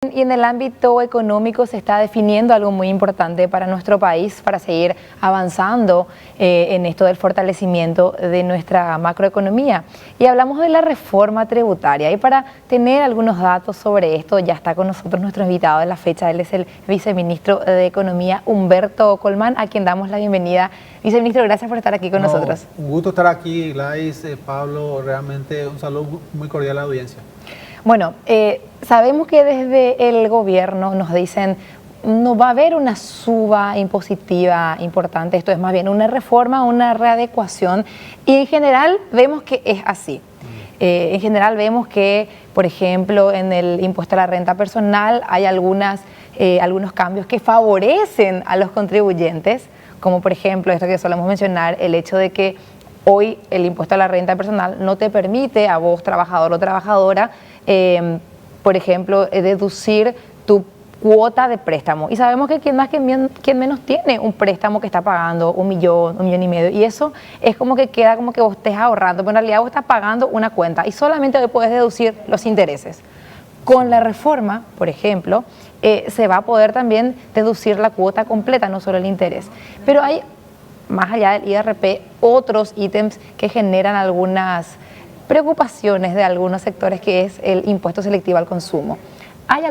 Y en el ámbito económico se está definiendo algo muy importante para nuestro país, para seguir avanzando en esto del fortalecimiento de nuestra macroeconomía. Y hablamos de la reforma tributaria. Y para tener algunos datos sobre esto, ya está con nosotros nuestro invitado de la fecha. Él es el viceministro de Economía, Humberto Colmán, a quien damos la bienvenida. Viceministro, gracias por estar aquí con nosotros. Un gusto estar aquí, Gladys, Pablo, realmente un saludo muy cordial a la audiencia. Bueno, sabemos que desde el gobierno nos dicen no va a haber una suba impositiva importante, esto es más bien una reforma, una readecuación, y en general vemos que es así. En general vemos que, por ejemplo, en el impuesto a la renta personal hay algunos cambios que favorecen a los contribuyentes, como por ejemplo esto que solemos mencionar, el hecho de que hoy el impuesto a la renta personal no te permite a vos, trabajador o trabajadora, por ejemplo, deducir tu cuota de préstamo. Y sabemos que quien menos tiene un préstamo que está pagando 1 millón, 1,5 millones, y eso es como que queda como que vos estés ahorrando, pero en realidad vos estás pagando una cuenta y solamente hoy puedes deducir los intereses. Con la reforma, por ejemplo, se va a poder también deducir la cuota completa, no solo el interés. Pero hay, más allá del IRP, otros ítems que generan algunas preocupaciones de algunos sectores, que es el impuesto selectivo al consumo. ¿Hay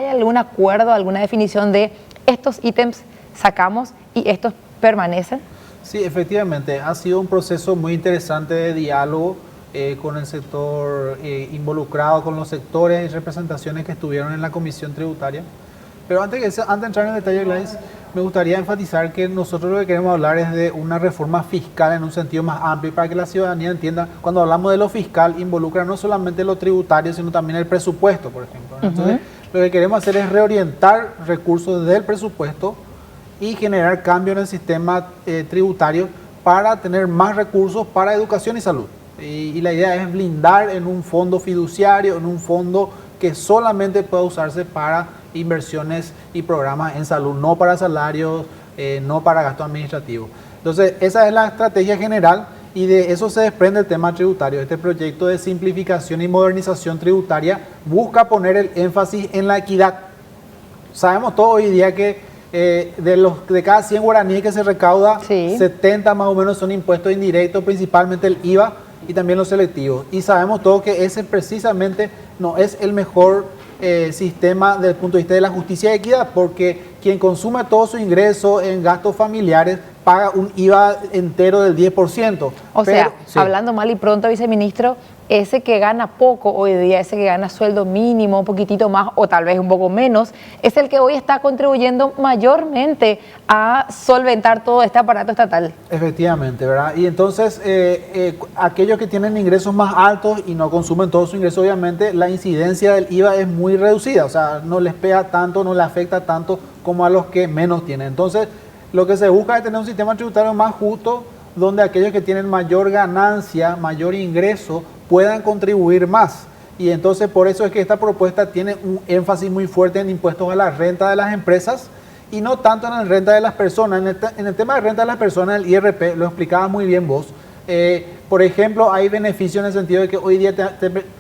algún acuerdo, alguna definición de estos ítems sacamos y estos permanecen? Sí, efectivamente, ha sido un proceso muy interesante de diálogo con el sector involucrado, con los sectores y representaciones que estuvieron en la Comisión Tributaria. Pero antes de entrar en detalle, Gladys, me gustaría enfatizar que nosotros lo que queremos hablar es de una reforma fiscal en un sentido más amplio, para que la ciudadanía entienda, cuando hablamos de lo fiscal, involucra no solamente lo tributario, sino también el presupuesto, por ejemplo. Entonces, lo que queremos hacer es reorientar recursos del presupuesto y generar cambio en el sistema tributario para tener más recursos para educación y salud. Y la idea es blindar en un fondo fiduciario, en un fondo que solamente puede usarse para inversiones y programas en salud, no para salarios, no para gasto administrativo. Entonces, esa es la estrategia general y de eso se desprende el tema tributario. Este proyecto de simplificación y modernización tributaria busca poner el énfasis en la equidad. Sabemos todos hoy día que de cada 100 guaraníes que se recauda, sí, 70 más o menos son impuestos indirectos, principalmente el IVA y también los selectivos. Y sabemos todos que ese precisamente no es el mejor sistema desde el punto de vista de la justicia y equidad, porque quien consume todo su ingreso en gastos familiares paga un IVA entero del 10%. O sea, sí, hablando mal y pronto, viceministro, ese que gana poco hoy día, ese que gana sueldo mínimo, un poquitito más o tal vez un poco menos, es el que hoy está contribuyendo mayormente a solventar todo este aparato estatal. Efectivamente, ¿verdad? Y entonces, aquellos que tienen ingresos más altos y no consumen todo su ingreso, obviamente, la incidencia del IVA es muy reducida, o sea, no les pega tanto, no les afecta tanto como a los que menos tienen. Entonces, lo que se busca es tener un sistema tributario más justo, donde aquellos que tienen mayor ganancia, mayor ingreso, puedan contribuir más. Y entonces por eso es que esta propuesta tiene un énfasis muy fuerte en impuestos a la renta de las empresas y no tanto en la renta de las personas. En el tema de renta de las personas, el IRP, lo explicaba muy bien vos. Por ejemplo, hay beneficios en el sentido de que hoy día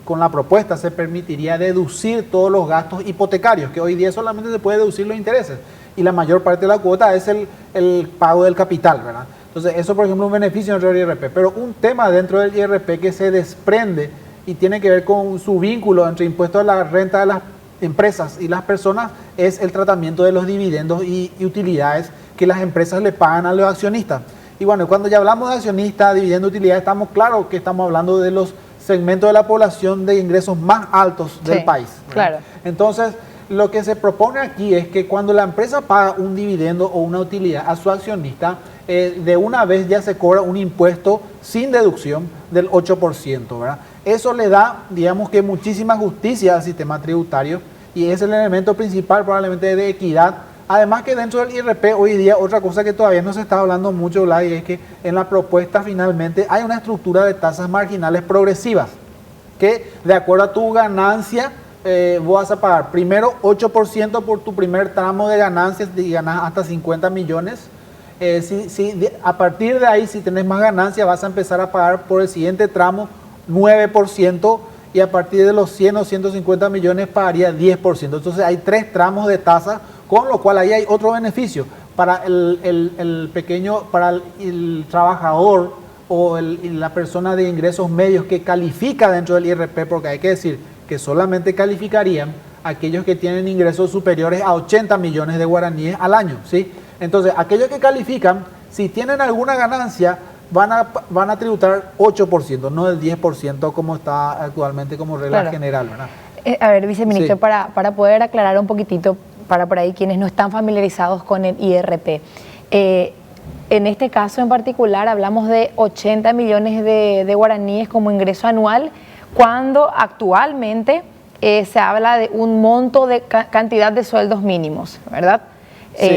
con la propuesta se permitiría deducir todos los gastos hipotecarios, que hoy día solamente se puede deducir los intereses. Y la mayor parte de la cuota es el pago del capital, ¿verdad? Entonces, eso, por ejemplo, es un beneficio dentro del IRP. Pero un tema dentro del IRP que se desprende y tiene que ver con su vínculo entre impuestos a la renta de las empresas y las personas es el tratamiento de los dividendos y utilidades que las empresas le pagan a los accionistas. Y bueno, cuando ya hablamos de accionistas, dividendos, utilidades, estamos claros que estamos hablando de los segmentos de la población de ingresos más altos del país, ¿verdad? Claro. Entonces, lo que se propone aquí es que cuando la empresa paga un dividendo o una utilidad a su accionista, de una vez ya se cobra un impuesto sin deducción del 8%, ¿verdad? Eso le da, digamos que muchísima justicia al sistema tributario y es el elemento principal probablemente de equidad. Además que dentro del IRP hoy día otra cosa que todavía no se está hablando mucho, Vlad, es que en la propuesta finalmente hay una estructura de tasas marginales progresivas que de acuerdo a tu ganancia vos vas a pagar primero 8% por tu primer tramo de ganancias y ganas hasta 50 millones. A partir de ahí, si tenés más ganancias, vas a empezar a pagar por el siguiente tramo 9% y a partir de los 100 o 150 millones pagaría 10%. Entonces hay 3 tramos de tasa, con lo cual ahí hay otro beneficio para el pequeño, para el trabajador o la persona de ingresos medios que califica dentro del IRP, porque hay que decir que solamente calificarían aquellos que tienen ingresos superiores a 80 millones de guaraníes al año, ¿sí? Entonces, aquellos que califican, si tienen alguna ganancia, van a tributar 8%, no el 10% como está actualmente como regla general, ¿verdad? A ver, viceministro, Sí. para poder aclarar un poquitito, para por ahí quienes no están familiarizados con el IRP, en este caso en particular hablamos de 80 millones de guaraníes como ingreso anual, cuando actualmente se habla de un monto de cantidad de sueldos mínimos, ¿verdad? Sí,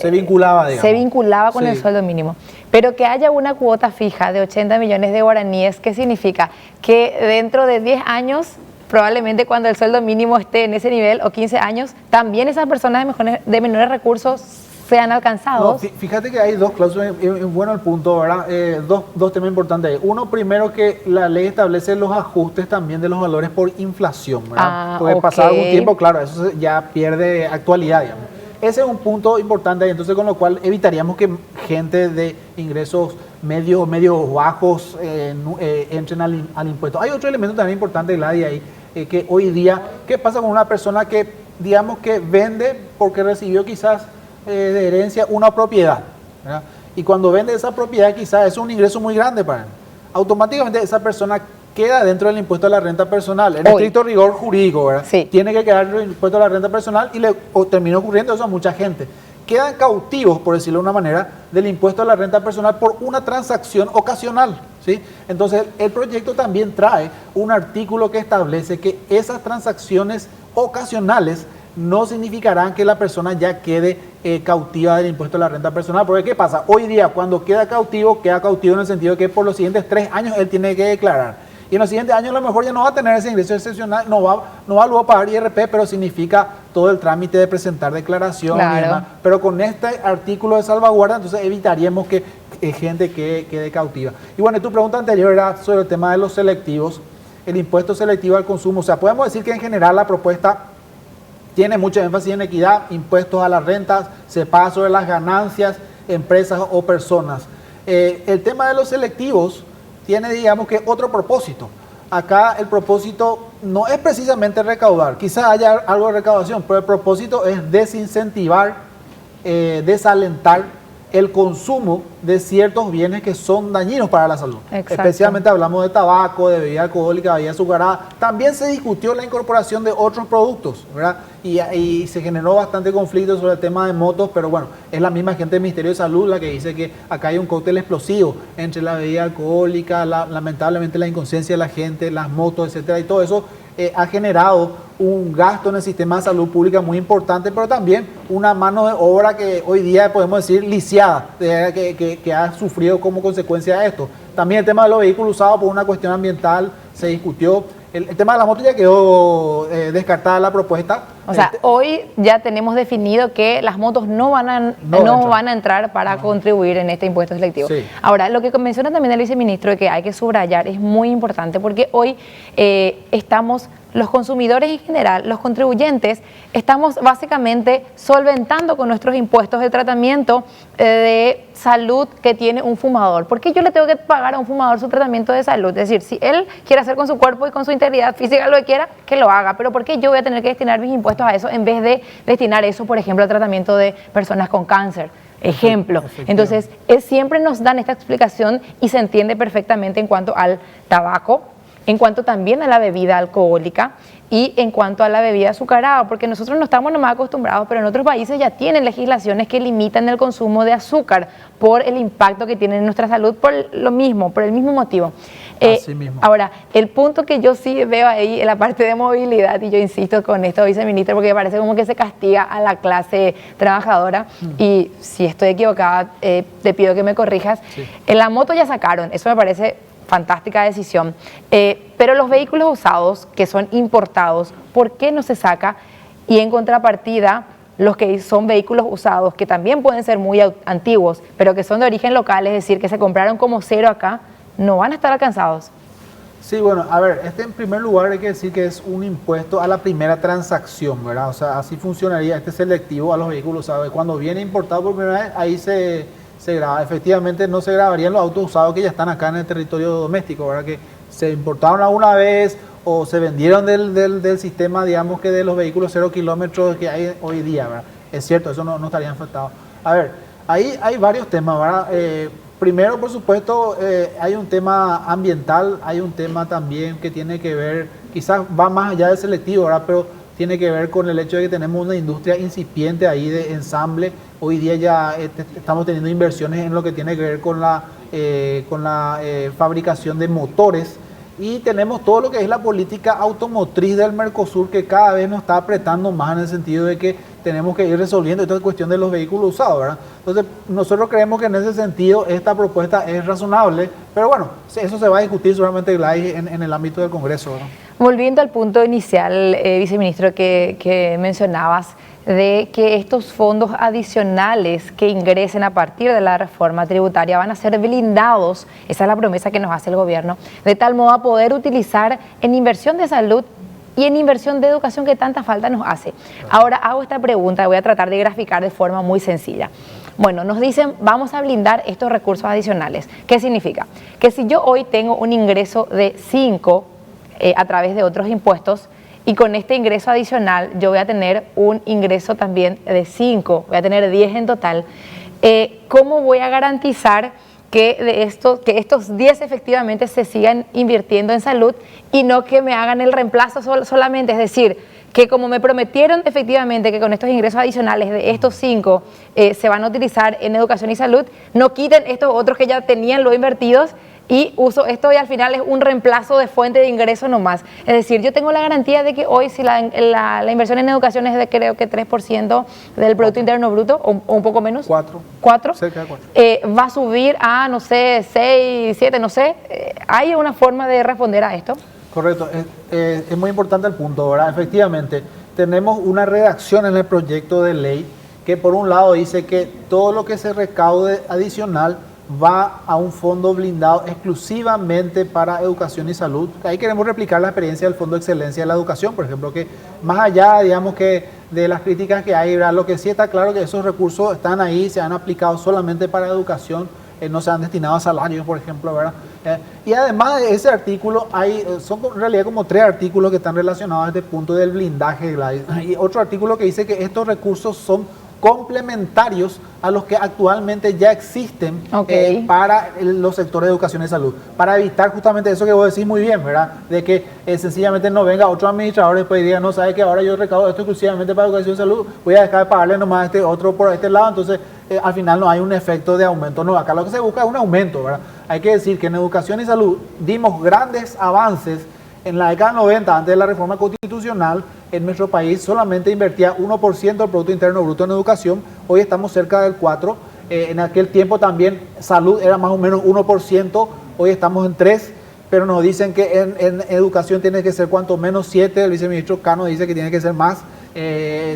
se vinculaba, digamos. Se vinculaba con el Sí. sueldo mínimo. Pero que haya una cuota fija de 80 millones de guaraníes, ¿qué significa? Que dentro de 10 años, probablemente cuando el sueldo mínimo esté en ese nivel, o 15 años, también esas personas de menores recursos sean alcanzados. No, fíjate que hay dos cláusulas, bueno el punto, ¿verdad? Dos temas importantes ahí. Uno, primero, que la ley establece los ajustes también de los valores por inflación, ¿verdad? Porque pasado algún tiempo, claro, eso ya pierde actualidad, digamos. Ese es un punto importante, entonces con lo cual evitaríamos que gente de ingresos medios bajos entren al impuesto. Hay otro elemento también importante, Gladys, ahí, que hoy día, ¿qué pasa con una persona que, digamos, que vende porque recibió quizás de herencia una propiedad, ¿verdad? Y cuando vende esa propiedad quizás es un ingreso muy grande para él? Automáticamente esa persona queda dentro del impuesto a la renta personal, en estricto rigor jurídico, ¿verdad? Sí. Tiene que quedar el impuesto a la renta personal y termina ocurriendo eso a mucha gente. Quedan cautivos, por decirlo de una manera, del impuesto a la renta personal por una transacción ocasional, ¿sí? Entonces, el proyecto también trae un artículo que establece que esas transacciones ocasionales no significarán que la persona ya quede cautiva del impuesto a la renta personal. Porque ¿qué pasa? Hoy día, cuando queda cautivo en el sentido de que por los siguientes 3 años él tiene que declarar. Y en los siguientes años a lo mejor ya no va a tener ese ingreso excepcional, no va luego a pagar IRP, pero significa todo el trámite de presentar declaración y demás. Pero con este artículo de salvaguarda, entonces evitaríamos que gente quede cautiva. Y bueno, tu pregunta anterior era sobre el tema de los selectivos, el impuesto selectivo al consumo. O sea, podemos decir que en general la propuesta tiene mucho énfasis en equidad, impuestos a las rentas, se paga sobre las ganancias, empresas o personas. El tema de los selectivos tiene, digamos, que otro propósito. Acá el propósito no es precisamente recaudar, quizás haya algo de recaudación, pero el propósito es desincentivar, desalentar el consumo de ciertos bienes que son dañinos para la salud. Exacto. Especialmente hablamos de tabaco, de bebida alcohólica, bebida azucarada. También se discutió la incorporación de otros productos, ¿verdad? Y se generó bastante conflicto sobre el tema de motos, pero bueno, es la misma gente del Ministerio de Salud la que dice que acá hay un cóctel explosivo entre la bebida alcohólica, lamentablemente la inconsciencia de la gente, las motos, etcétera, y todo eso ha generado un gasto en el sistema de salud pública muy importante, pero también una mano de obra que hoy día podemos decir lisiada, que ha sufrido como consecuencia de esto. También el tema de los vehículos usados por una cuestión ambiental se discutió. El tema de la moto ya quedó descartada la propuesta. O sea, hoy ya tenemos definido que las motos no van a entrar para contribuir en este impuesto selectivo. Sí. Ahora, lo que menciona también el viceministro de que hay que subrayar es muy importante porque hoy estamos, los consumidores en general, los contribuyentes, estamos básicamente solventando con nuestros impuestos el tratamiento de salud que tiene un fumador. ¿Por qué yo le tengo que pagar a un fumador su tratamiento de salud? Es decir, si él quiere hacer con su cuerpo y con su integridad física lo que quiera, que lo haga. Pero ¿por qué yo voy a tener que destinar mis impuestos a eso en vez de destinar eso, por ejemplo, al tratamiento de personas con cáncer? Ejemplo. Entonces, siempre nos dan esta explicación y se entiende perfectamente en cuanto al tabaco, en cuanto también a la bebida alcohólica y en cuanto a la bebida azucarada, porque nosotros no estamos nomás acostumbrados, pero en otros países ya tienen legislaciones que limitan el consumo de azúcar por el impacto que tiene en nuestra salud, por el mismo motivo. Así mismo. Ahora, el punto que yo sí veo ahí en la parte de movilidad, y yo insisto con esto, viceministro, porque me parece como que se castiga a la clase trabajadora, y si estoy equivocada, te pido que me corrijas. Sí. En la moto ya sacaron, eso me parece fantástica decisión, pero los vehículos usados que son importados, ¿por qué no se saca? Y en contrapartida, los que son vehículos usados, que también pueden ser muy antiguos, pero que son de origen local, es decir, que se compraron como cero acá, no van a estar alcanzados. Sí, bueno, a ver, este en primer lugar hay que decir que es un impuesto a la primera transacción, ¿verdad? O sea, así funcionaría este selectivo a los vehículos, ¿sabes? Cuando viene importado por primera vez, ahí se graba. Efectivamente, no se grabarían los autos usados que ya están acá en el territorio doméstico, ¿verdad? Que se importaron alguna vez o se vendieron del sistema, digamos que de los vehículos 0 kilómetros que hay hoy día, ¿verdad? Es cierto, eso no estaría afectado. A ver, ahí hay varios temas, ¿verdad? Primero, por supuesto, hay un tema ambiental, hay un tema también que tiene que ver, quizás va más allá del selectivo, ¿verdad? Pero tiene que ver con el hecho de que tenemos una industria incipiente ahí de ensamble. Hoy día ya estamos teniendo inversiones en lo que tiene que ver con la fabricación de motores. Y tenemos todo lo que es la política automotriz del Mercosur, que cada vez nos está apretando más en el sentido de que tenemos que ir resolviendo esta cuestión de los vehículos usados, ¿verdad? Entonces, nosotros creemos que en ese sentido esta propuesta es razonable, pero bueno, eso se va a discutir seguramente, Gladys, en el ámbito del Congreso, ¿verdad? Volviendo al punto inicial, viceministro, que mencionabas, de que estos fondos adicionales que ingresen a partir de la reforma tributaria van a ser blindados, esa es la promesa que nos hace el gobierno, de tal modo a poder utilizar en inversión de salud y en inversión de educación que tanta falta nos hace. Ahora hago esta pregunta, voy a tratar de graficar de forma muy sencilla. Bueno, nos dicen, vamos a blindar estos recursos adicionales. ¿Qué significa? Que si yo hoy tengo un ingreso de 5 a través de otros impuestos, y con este ingreso adicional yo voy a tener un ingreso también de 5, voy a tener 10 en total. ¿Cómo voy a garantizar que estos 10 efectivamente se sigan invirtiendo en salud y no que me hagan el reemplazo solamente? Es decir, que como me prometieron efectivamente que con estos ingresos adicionales de estos 5 se van a utilizar en educación y salud, no quiten estos otros que ya tenían lo invertidos y uso esto y al final es un reemplazo de fuente de ingreso nomás. Es decir, yo tengo la garantía de que hoy si la inversión en educación es de creo que 3% del Producto Interno Bruto o un poco menos. 4. Cerca de 4. Va a subir a, no sé, 6, 7, no sé. ¿Hay una forma de responder a esto? Correcto, es muy importante el punto, ¿verdad? Efectivamente, tenemos una redacción en el proyecto de ley que por un lado dice que todo lo que se recaude adicional va a un fondo blindado exclusivamente para educación y salud. Ahí queremos replicar la experiencia del Fondo de Excelencia de la Educación, por ejemplo, que más allá, digamos, que de las críticas que hay, ¿verdad? Lo que sí está claro que esos recursos están ahí, se han aplicado solamente para educación, no se han destinado a salarios, por ejemplo, ¿verdad? Y además de ese artículo, son en realidad como 3 artículos que están relacionados a este punto del blindaje, Gladys. Y otro artículo que dice que estos recursos son complementarios a los que actualmente ya existen para los sectores de educación y salud, para evitar justamente eso que vos decís muy bien, ¿verdad? De que sencillamente no venga otro administrador y después diga, no, sabe que ahora yo recaudo esto exclusivamente para educación y salud, voy a dejar de pagarle nomás a este otro por este lado, entonces al final no hay un efecto de aumento, no, acá lo que se busca es un aumento, ¿verdad? Hay que decir que en educación y salud dimos grandes avances. En la década 90, antes de la reforma constitucional, en nuestro país solamente invertía 1% del Producto Interno Bruto en educación, hoy estamos cerca del 4%, en aquel tiempo también salud era más o menos 1%, hoy estamos en 3%, pero nos dicen que en educación tiene que ser cuanto menos 7%, el viceministro Cano dice que tiene que ser más,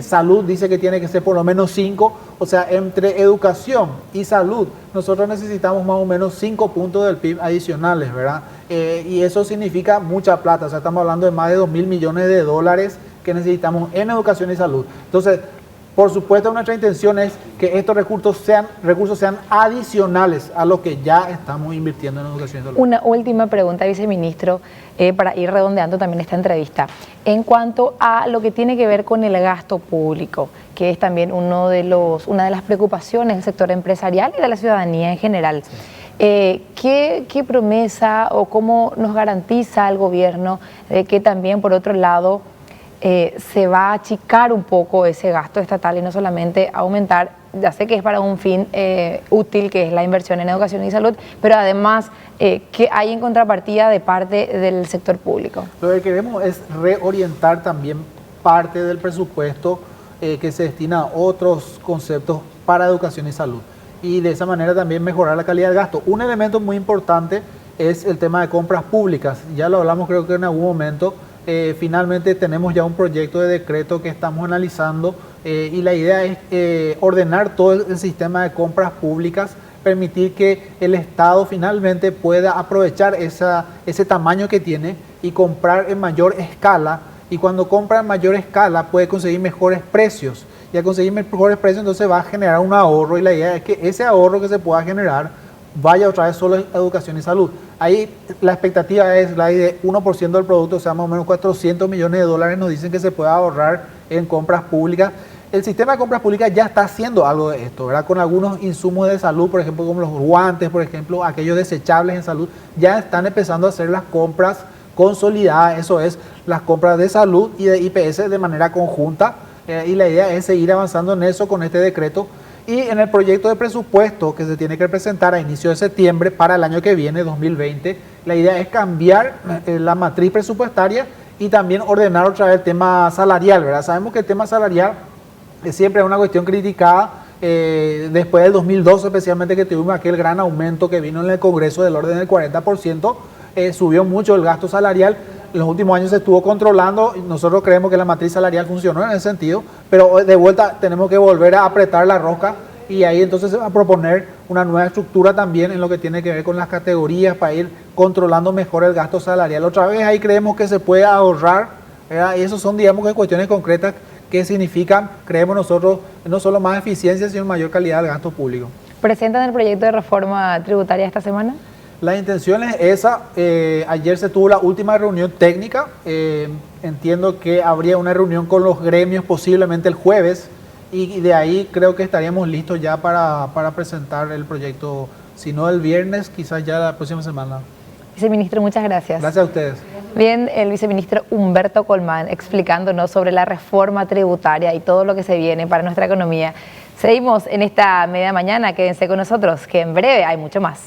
salud dice que tiene que ser por lo menos 5%, o sea, entre educación y salud nosotros necesitamos más o menos 5 puntos del PIB adicionales, ¿verdad? Y eso significa mucha plata, o sea, estamos hablando de más de 2.000 millones de dólares que necesitamos en educación y salud. Entonces, por supuesto, nuestra intención es que estos recursos sean adicionales a lo que ya estamos invirtiendo en educación y salud. Una última pregunta, viceministro, para ir redondeando también esta entrevista. En cuanto a lo que tiene que ver con el gasto público, que es también una de las preocupaciones del sector empresarial y de la ciudadanía en general. ¿Qué promesa o cómo nos garantiza el gobierno de que también, por otro lado, se va a achicar un poco ese gasto estatal y no solamente aumentar? Ya sé que es para un fin útil, que es la inversión en educación y salud, pero además, ¿qué hay en contrapartida de parte del sector público? Lo que queremos es reorientar también parte del presupuesto que se destina a otros conceptos para educación y salud, y de esa manera también mejorar la calidad del gasto. Un elemento muy importante es el tema de compras públicas. Ya lo hablamos creo que en algún momento. Finalmente tenemos ya un proyecto de decreto que estamos analizando y la idea es ordenar todo el sistema de compras públicas permitir que el Estado finalmente pueda aprovechar ese tamaño que tiene y comprar en mayor escala. Y cuando compra en mayor escala puede conseguir mejores precios. Y al conseguir mejores precios entonces va a generar un ahorro, y la idea es que ese ahorro que se pueda generar vaya otra vez solo a educación y salud. Ahí la expectativa es la de 1% del producto, o sea, más o menos 400 millones de dólares nos dicen que se puede ahorrar en compras públicas. El sistema de compras públicas ya está haciendo algo de esto, ¿verdad? Con algunos insumos de salud, por ejemplo, como los guantes, por ejemplo, aquellos desechables en salud, ya están empezando a hacer las compras consolidadas, eso es, las compras de salud y de IPS de manera conjunta, y la idea es seguir avanzando en eso con este decreto. Y en el proyecto de presupuesto que se tiene que presentar a inicio de septiembre para el año que viene, 2020, la idea es cambiar la matriz presupuestaria y también ordenar otra vez el tema salarial, ¿verdad? Sabemos que el tema salarial siempre es una cuestión criticada, después del 2012 especialmente, que tuvimos aquel gran aumento que vino en el Congreso del orden del 40%, subió mucho el gasto salarial. En los últimos años se estuvo controlando, nosotros creemos que la matriz salarial funcionó en ese sentido, pero de vuelta tenemos que volver a apretar la rosca, y ahí entonces se va a proponer una nueva estructura también en lo que tiene que ver con las categorías para ir controlando mejor el gasto salarial. Otra vez ahí creemos que se puede ahorrar, ¿verdad? Y eso son, digamos, que cuestiones concretas que significan, creemos nosotros, no solo más eficiencia, sino mayor calidad del gasto público. ¿Presentan el proyecto de reforma tributaria esta semana? La intención es esa. Ayer se tuvo la última reunión técnica. Entiendo que habría una reunión con los gremios posiblemente el jueves, y de ahí creo que estaríamos listos ya para presentar el proyecto, si no el viernes, quizás ya la próxima semana. Viceministro, muchas gracias. Gracias a ustedes. Bien, el viceministro Humberto Colmán explicándonos sobre la reforma tributaria y todo lo que se viene para nuestra economía. Seguimos en esta media mañana, quédense con nosotros, que en breve hay mucho más.